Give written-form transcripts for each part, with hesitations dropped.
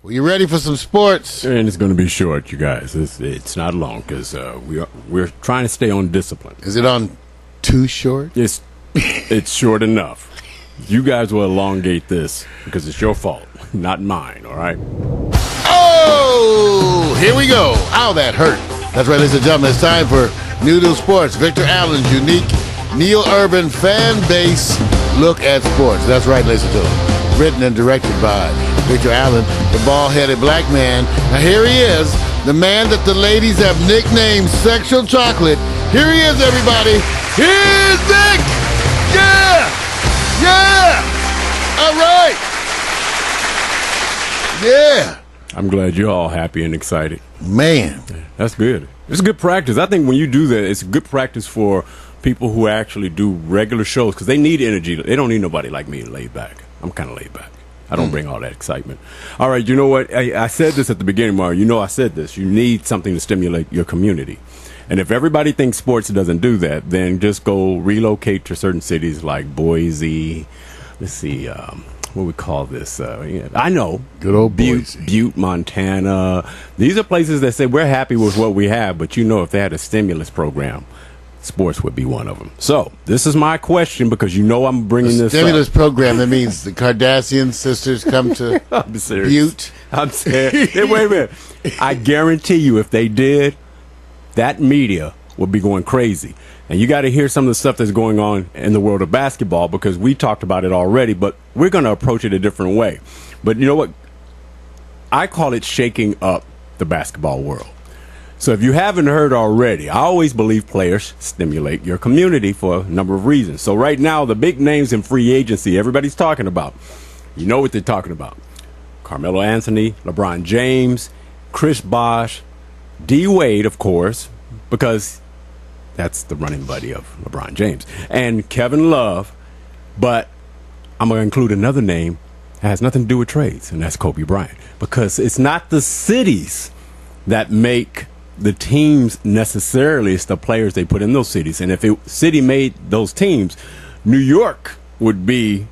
Well, you ready for some sports? And it's going to be short, you guys. It's not long because we're trying to stay on discipline. Is it on too short? It's short enough. You guys will elongate this because it's your fault, not mine, all right? Oh, here we go. Ow, that hurt. That's right, ladies and gentlemen. It's time for Noodle Sports. Victor Allen's unique Neil Urban fan base look at sports. That's right, ladies and gentlemen. Written and directed by Victor Allen, the bald-headed black man. Now here he is, the man that the ladies have nicknamed Sexual Chocolate. Here he is, everybody. Here's Vic! Yeah! Yeah! All right! Yeah! I'm glad you're all happy and excited. Man. That's good. It's good practice. I think when you do that, it's good practice for people who actually do regular shows because they need energy. They don't need nobody like me laid back. I'm kind of laid back. I don't bring all that excitement. All right, you know what? I said this at the beginning, Mario. You know I said this. You need something to stimulate your community. And if everybody thinks sports doesn't do that, then just go relocate to certain cities like Boise. Let's see, what we call this? I know. Good old Boise. Butte, Montana. These are places that say we're happy with what we have, but you know if they had a stimulus program, sports would be one of them. So this is my question because you know I'm bringing this stimulus up. program. That means the Kardashian sisters come to I'm serious. Butte. I'm serious. Hey, wait a minute. I guarantee you, if they did, that media would be going crazy. And you got to hear some of the stuff that's going on in the world of basketball because we talked about it already, but we're going to approach it a different way. But you know what? I call it shaking up the basketball world. So if you haven't heard already, I always believe players stimulate your community for a number of reasons. So right now, the big names in free agency, everybody's talking about. You know what they're talking about. Carmelo Anthony, LeBron James, Chris Bosh, D. Wade, of course, because that's the running buddy of LeBron James, and Kevin Love. But I'm going to include another name that has nothing to do with trades, and that's Kobe Bryant, because it's not the cities that make the teams necessarily, it's the players they put in those cities. And if city made those teams, New York would be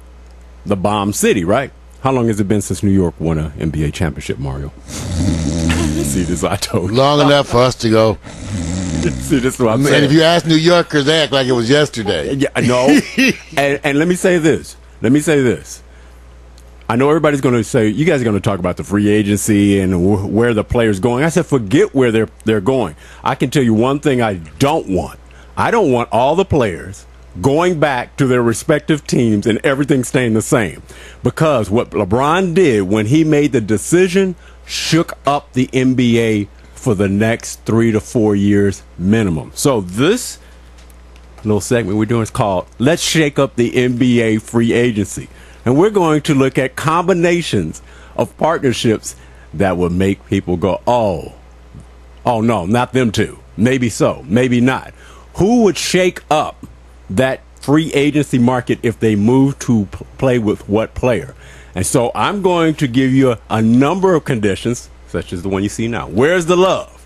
the bomb city, right? How long has it been since New York won an NBA championship, Mario? See, this I told you. Long enough for us to go. See, this is what I'm saying. And if you ask New Yorkers, they act like it was yesterday. Yeah, no. and let me say this. I know everybody's going to say, you guys are going to talk about the free agency and where the players going. I said, forget where they're going. I can tell you one thing I don't want. I don't want all the players going back to their respective teams and everything staying the same. Because what LeBron did when he made the decision shook up the NBA for the next 3 to 4 years minimum. So this little segment we're doing is called Let's Shake Up the NBA Free Agency. And we're going to look at combinations of partnerships that will make people go, oh no, not them two. Maybe so, maybe not. Who would shake up that free agency market if they move to play with what player? And so I'm going to give you a number of conditions, such as the one you see now. Where's the love?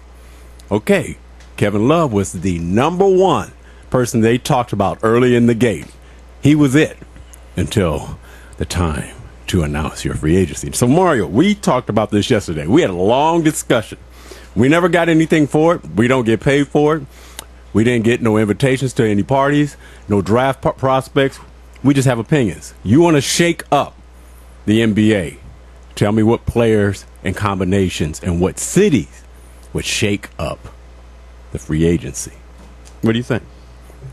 Okay, Kevin Love was the number one person they talked about early in the game. He was it until the time to announce your free agency. So, Mario, we talked about this yesterday. We had a long discussion. We never got anything for it. We don't get paid for it. We didn't get no invitations to any parties, no draft prospects. We just have opinions. You want to shake up the NBA. Tell me what players and combinations and what cities would shake up the free agency. What do you think?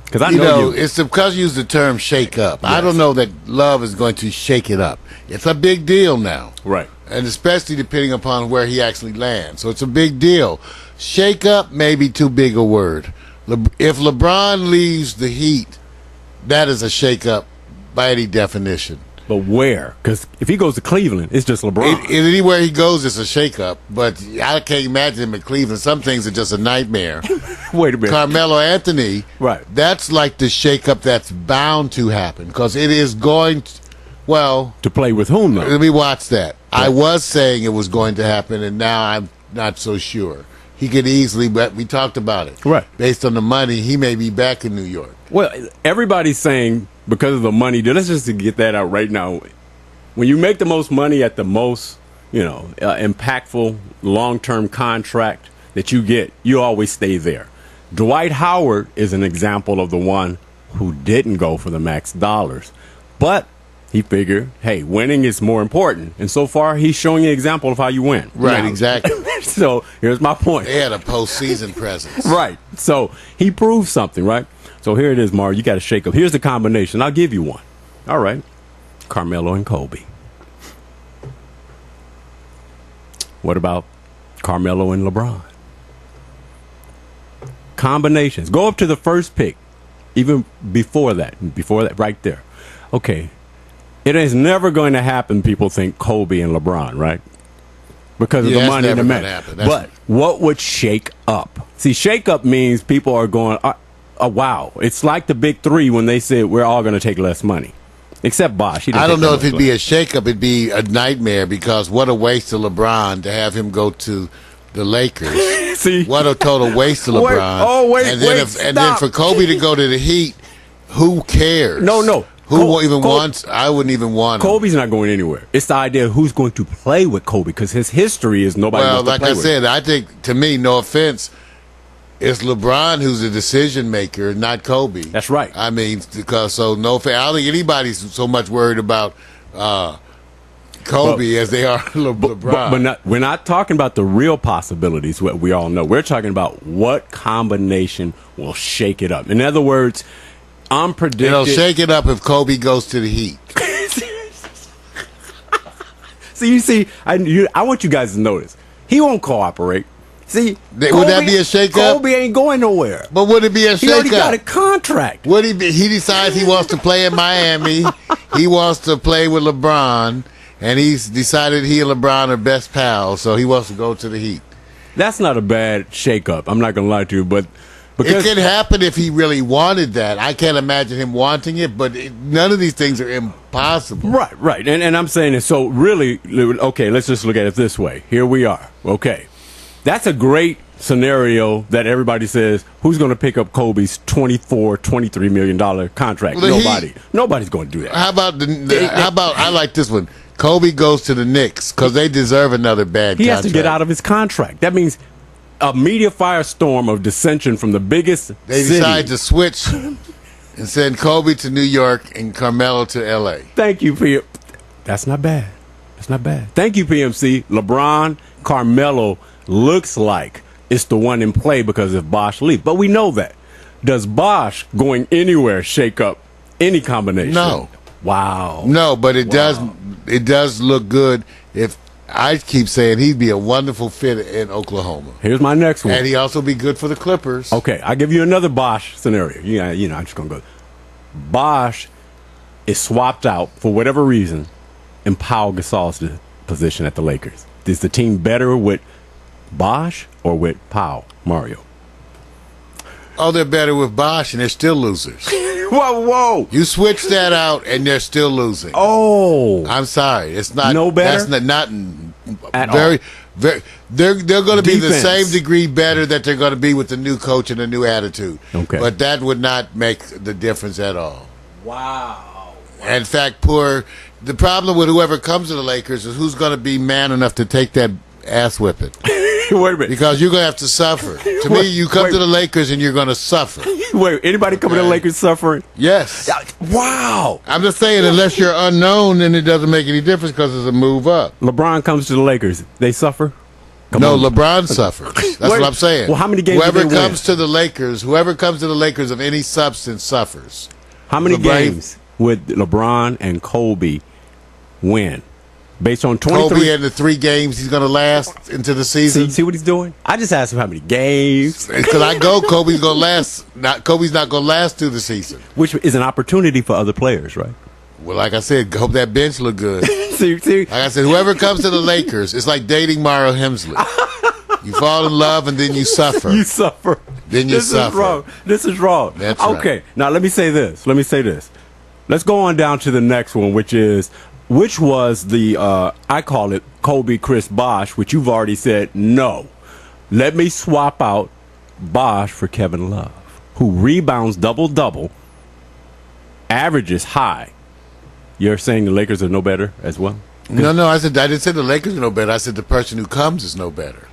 Because I know it's because you use the term shake up. Yes. I don't know that Love is going to shake it up. It's a big deal now. Right. And especially depending upon where he actually lands. So it's a big deal. Shake up may be too big a word. If LeBron leaves the Heat, that is a shake up by any definition. But where? Because if he goes to Cleveland, it's just LeBron. Anywhere he goes, it's a shake-up. But I can't imagine him in Cleveland. Some things are just a nightmare. Wait a minute. Carmelo Anthony, right? That's like the shake-up that's bound to happen because it is going to play with whom, though? Let me watch that. Right. I was saying it was going to happen, and now I'm not so sure. He could easily, but we talked about it. Right. Based on the money, he may be back in New York. Well, everybody's saying because of the money, let's just get that out right now. When you make the most money at the most impactful long-term contract that you get, you always stay there. Dwight Howard is an example of the one who didn't go for the max dollars, but he figured, hey, winning is more important. And so far, he's showing you an example of how you win. Right, exactly. So here's my point. They had a postseason presence. Right. So he proved something, right? So here it is, Mario. You got to shake up. Here's the combination. I'll give you one. All right. Carmelo and Kobe. What about Carmelo and LeBron? Combinations. Go up to the first pick. Even before that, right there. Okay. It is never going to happen, people think, Kobe and LeBron, right? Because of the money in the match. But what would shake up? See, shake up means people are going, wow. It's like the big three when they said we're all going to take less money. Except Bosh. I don't know if it'd be a shake up. It'd be a nightmare because what a waste of LeBron to have him go to the Lakers. See? What a total waste of LeBron. And then for Kobe to go to the Heat, who cares? No. Wants? I wouldn't even want him. Kobe's not going anywhere. It's the idea of who's going to play with Kobe because his history is nobody wants to play with. Well, like I said, I think, to me, no offense, it's LeBron who's the decision maker, not Kobe. That's right. I mean, because I don't think anybody's so much worried about Kobe as they are LeBron. But we're not talking about the real possibilities, what we all know. We're talking about what combination will shake it up. In other words, I'm predicting it'll shake it up if Kobe goes to the Heat. See, I want you guys to notice. He won't cooperate. See, would that be a shake up? Kobe ain't going nowhere. But would it be a shake up? He already got a contract. Would he decides he wants to play in Miami. He wants to play with LeBron, and he's decided he and LeBron are best pals, so he wants to go to the Heat. That's not a bad shake up. I'm not going to lie to you, but it could happen if he really wanted that. I can't imagine him wanting it, but none of these things are impossible. Right. And I'm saying it. So really, okay, let's just look at it this way. Here we are. Okay. That's a great scenario that everybody says, who's going to pick up Kobe's $23 million contract? Well, Nobody's going to do that. How about I like this one. Kobe goes to the Knicks because they deserve another bad contract. He has to get out of his contract. That means a media firestorm of dissension from the biggest They city. decide to switch and send Kobe to New York and Carmelo to L.A. Thank you, PM. That's not bad. Thank you, PMC. LeBron, Carmelo looks like it's the one in play because of Bosh leave. But we know that. Does Bosh going anywhere shake up any combination? No. Wow. No, but it does look good if I keep saying he'd be a wonderful fit in Oklahoma. Here's my next one. And he'd also be good for the Clippers. Okay, I'll give you another Bosh scenario. I'm just going to go. Bosh is swapped out for whatever reason in Pau Gasol's position at the Lakers. Is the team better with Bosh or with Pau, Mario? Oh, they're better with Bosh, and they're still losers. Whoa. You switch that out, and they're still losing. Oh. I'm sorry. It's not. No better? That's not at very, all. Very, they're going to be the Defense. same degree better that they're going to be with the new coach and the new attitude. Okay. But that would not make the difference at all. Wow. In fact, the problem with whoever comes to the Lakers is who's going to be man enough to take that ass whipping. Wait a minute. Because you're going to have to suffer. To me, you come to the Lakers and you're going to suffer. Wait, anybody coming to the Lakers suffering? Yes. Wow. I'm just saying, unless you're unknown, then it doesn't make any difference because it's a move up. LeBron comes to the Lakers. They suffer? LeBron suffers. That's what I'm saying. Well, how many games whoever do they comes to the Lakers of any substance suffers. How many games would LeBron and Kobe win? Based on 23. Kobe in the 3 games he's going to last into the season. See what he's doing? I just asked him how many games. Because Kobe's going to last. Kobe's not going to last through the season. Which is an opportunity for other players, right? Well, like I said, hope that bench look good. see. Like I said, whoever comes to the Lakers, it's like dating Mario Hemsley. You fall in love and then you suffer. You suffer. Then you suffer. This is wrong. That's okay. Right. Now let me say this. Let's go on down to the next one, which was the I call it Kobe Chris Bosh, which you've already said no. Let me swap out Bosh for Kevin Love, who rebounds double, averages high. You're saying the Lakers are no better as well? No, I didn't say the Lakers are no better. I said the person who comes is no better.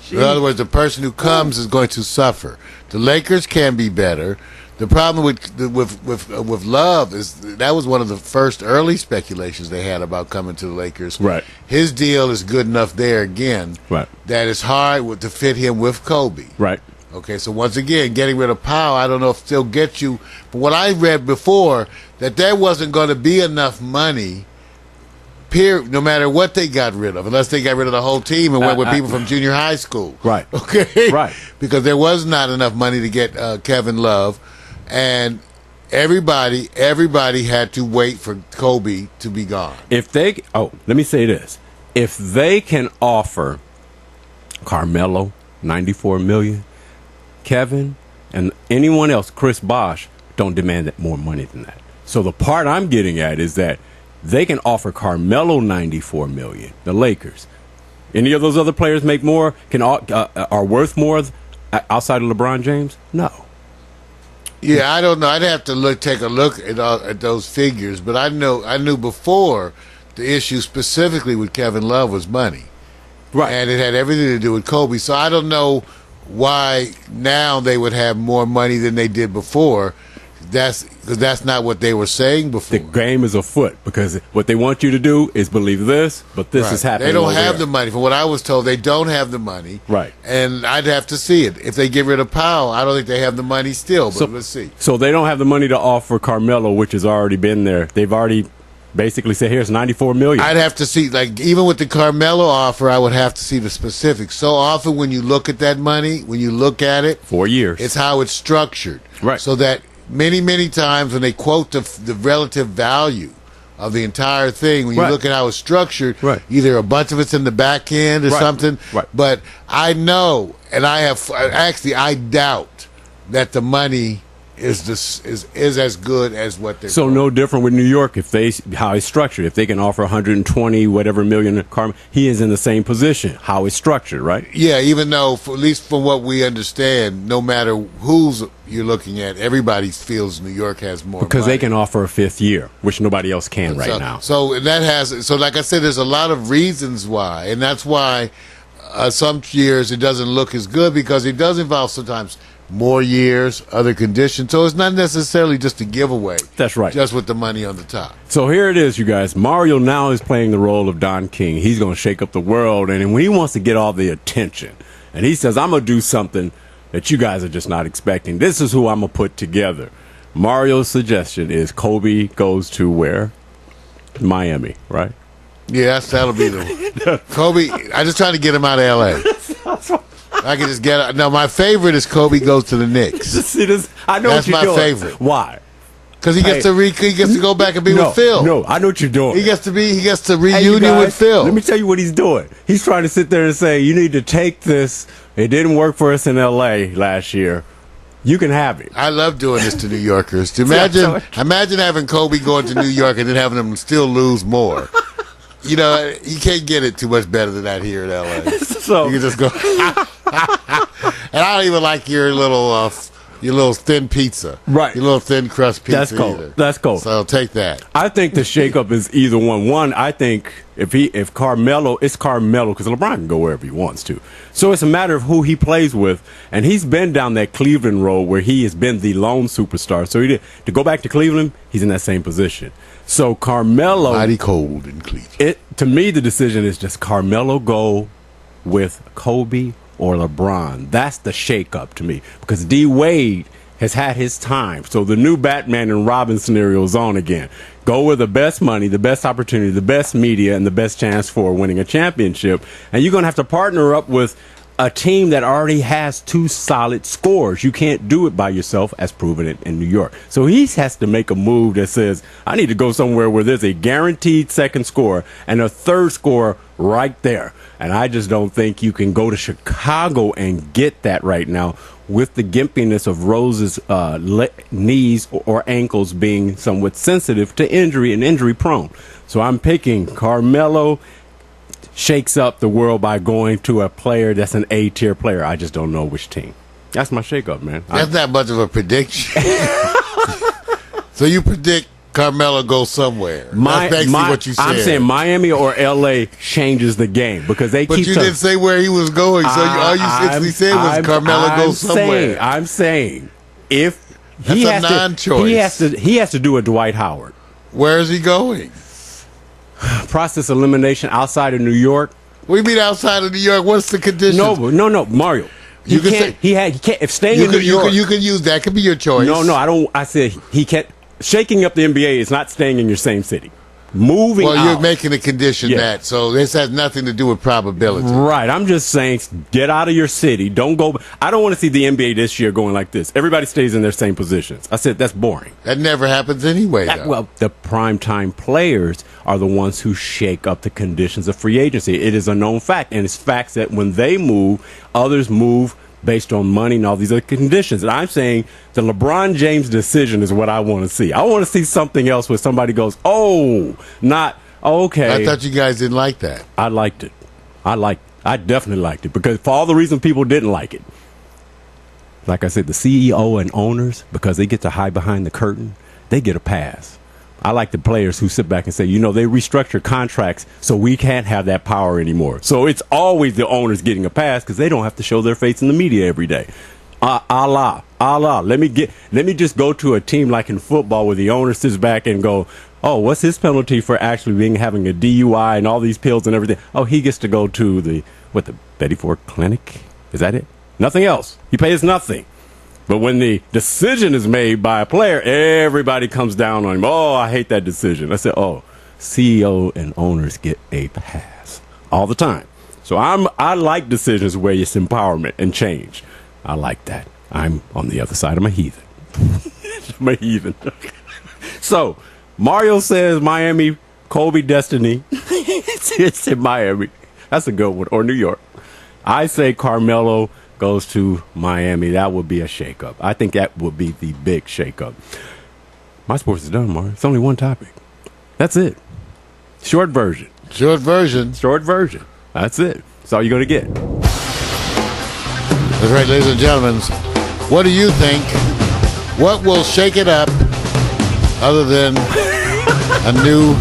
In other words, the person who comes is going to suffer. The Lakers can be better. The problem with Love is that was one of the first early speculations they had about coming to the Lakers. Right. His deal is good enough there again. Right. That it's hard to fit him with Kobe. Right. Okay, so once again, getting rid of Powell, I don't know if still gets you. But what I read before, that there wasn't going to be enough money, period, no matter what they got rid of, unless they got rid of the whole team and went with people from junior high school. Right. Okay? Right. Because there was not enough money to get Kevin Love, and everybody had to wait for Kobe to be gone. Let me say this. If they can offer Carmelo $94 million, Kevin, and anyone else, Chris Bosh, don't demand that more money than that. So the part I'm getting at is that they can offer Carmelo $94 million, the Lakers. Any of those other players make more, are worth more outside of LeBron James? No. Yeah, I don't know. I'd have to take a look at those figures, but I knew before the issue specifically with Kevin Love was money. Right. And it had everything to do with Kobe. So I don't know why now they would have more money than they did before. That's not what they were saying before. The game is afoot because what they want you to do is believe this, but this is happening. They don't have there. the money. From what I was told, they don't have the money. Right. And I'd have to see it. If they get rid of Powell, I don't think they have the money still, but let's see. So they don't have the money to offer Carmelo, which has already been there. They've already basically said, here's $94 million. I'd have to see, like, even with the Carmelo offer, I would have to see the specifics. So often when you look at that money, when you look at it, 4 years. it's how it's structured. Right. So that many times when they quote the relative value of the entire thing, when you look at how it's structured, either a bunch of it's in the back end or something. Right. But I know, and I doubt that the money is as good as what they're. So no different with New York how it's structured. If they can offer 120 whatever million, he is in the same position. How it's structured, right? Yeah, even though at least from what we understand, no matter who's you're looking at, everybody feels New York has more because money. they can offer a fifth year, which nobody else can right now. So like I said, there's a lot of reasons why, and that's why some years it doesn't look as good because it does involve sometimes more years, other conditions. So it's not necessarily just a giveaway. That's right. Just with the money on the top. So here it is, you guys. Mario now is playing the role of Don King. He's going to shake up the world, and when he wants to get all the attention, and he says, I'm going to do something that you guys are just not expecting. This is who I'm going to put together. Mario's suggestion is Kobe goes to where? Miami, right? Yeah, that'll be the Kobe. I just trying to get him out of L.A. I can just get. No, my favorite is Kobe goes to the Knicks. See this? I know that's what you're my doing. favorite. Why? Because he gets to go back and be with Phil. No, I know what you're doing. He gets to reunion with Phil. Let me tell you what he's doing. He's trying to sit there and say, you need to take this. It didn't work for us in L.A. last year. You can have it. I love doing this to New Yorkers. Imagine having Kobe going to New York and then having them still lose more. You know, you can't get it too much better than that here in L.A. So you can just go. And I don't even like your little thin pizza. Right. Your little thin crust pizza. That's cold. Either. That's cold. So take that. I think the shakeup is either one. One, I think if Carmelo, it's Carmelo because LeBron can go wherever he wants to. So it's a matter of who he plays with, and he's been down that Cleveland road where he has been the lone superstar. So to go back to Cleveland, he's in that same position. So Carmelo, mighty cold in Cleveland. To me, the decision is just Carmelo go with Kobe or LeBron. That's the shakeup to me because D Wade has had his time. So the new Batman and Robin scenario is on again. Go with the best money, the best opportunity, the best media, and the best chance for winning a championship. And you're going to have to partner up with a team that already has two solid scores. You can't do it by yourself, as proven in New York. So he has to make a move that says, I need to go somewhere where there's a guaranteed second score and a third score right there. And I just don't think you can go to Chicago and get that right now with the gimpiness of Rose's knees or ankles being somewhat sensitive to injury and injury prone. So I'm picking Carmelo shakes up the world by going to a player that's an A-tier player. I just don't know which team. That's my shakeup, man. That's not much of a prediction. So you predict Carmelo go somewhere. That's basically what you said. I'm saying Miami or L.A. changes the game because they but keep. But you didn't say where he was going, so all you actually said was Carmelo go somewhere. I'm saying if he has a non-choice. He has to do a Dwight Howard. Where is he going? Process elimination outside of New York. What do you mean outside of New York? What's the condition? No, Mario. He can't. He can't. If staying in New York, you can use that. Could be your choice. No, I don't. I said he can't. Shaking up the NBA is not staying in your same city. Moving out. Well, you're making a condition that, so this has nothing to do with probability. Right. I'm just saying, get out of your city. Don't go. I don't want to see the NBA this year going like this. Everybody stays in their same positions. I said that's boring. That never happens anyway, though. Well, the primetime players are the ones who shake up the conditions of free agency. It is a known fact, and it's facts that when they move, others move based on money and all these other conditions. And I'm saying the LeBron James decision is what I want to see. I want to see something else where somebody goes, not okay. I thought you guys didn't like that. I liked it. I definitely liked it because for all the reasons people didn't like it. Like I said, the CEO and owners, because they get to hide behind the curtain, they get a pass. I like the players who sit back and say, they restructure contracts so we can't have that power anymore. So it's always the owners getting a pass because they don't have to show their face in the media every day. Allah. Let me just go to a team like in football where the owner sits back and go, oh, what's his penalty for actually having a DUI and all these pills and everything? Oh, he gets to go to the Betty Ford Clinic? Is that it? Nothing else. He pays nothing. But when the decision is made by a player, everybody comes down on him. Oh, I hate that decision. I said, CEO and owners get a pass all the time. So I like decisions where it's empowerment and change. I like that. I'm on the other side. I'm a heathen. So Mario says Miami, Kobe Destiny. It's in Miami. That's a good one. Or New York. I say Carmelo goes to Miami. That would be a shakeup. I think that would be the big shakeup. My sports is done, Mario. It's only one topic. That's it. Short version. That's it. That's all you're going to get. That's right, ladies and gentlemen. What do you think? What will shake it up other than a new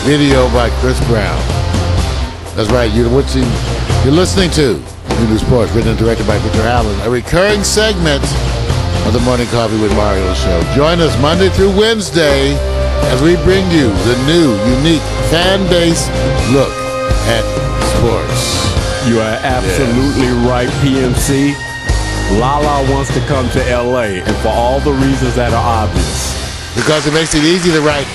video by Chris Brown? That's right. You're listening to New Sports, written and directed by Victor Allen, a recurring segment of the Morning Coffee with Mario show. Join us Monday through Wednesday as we bring you the new, unique, fan-based look at sports. You are absolutely right, PMC. Lala wants to come to L.A., and for all the reasons that are obvious. Because it makes it easy to write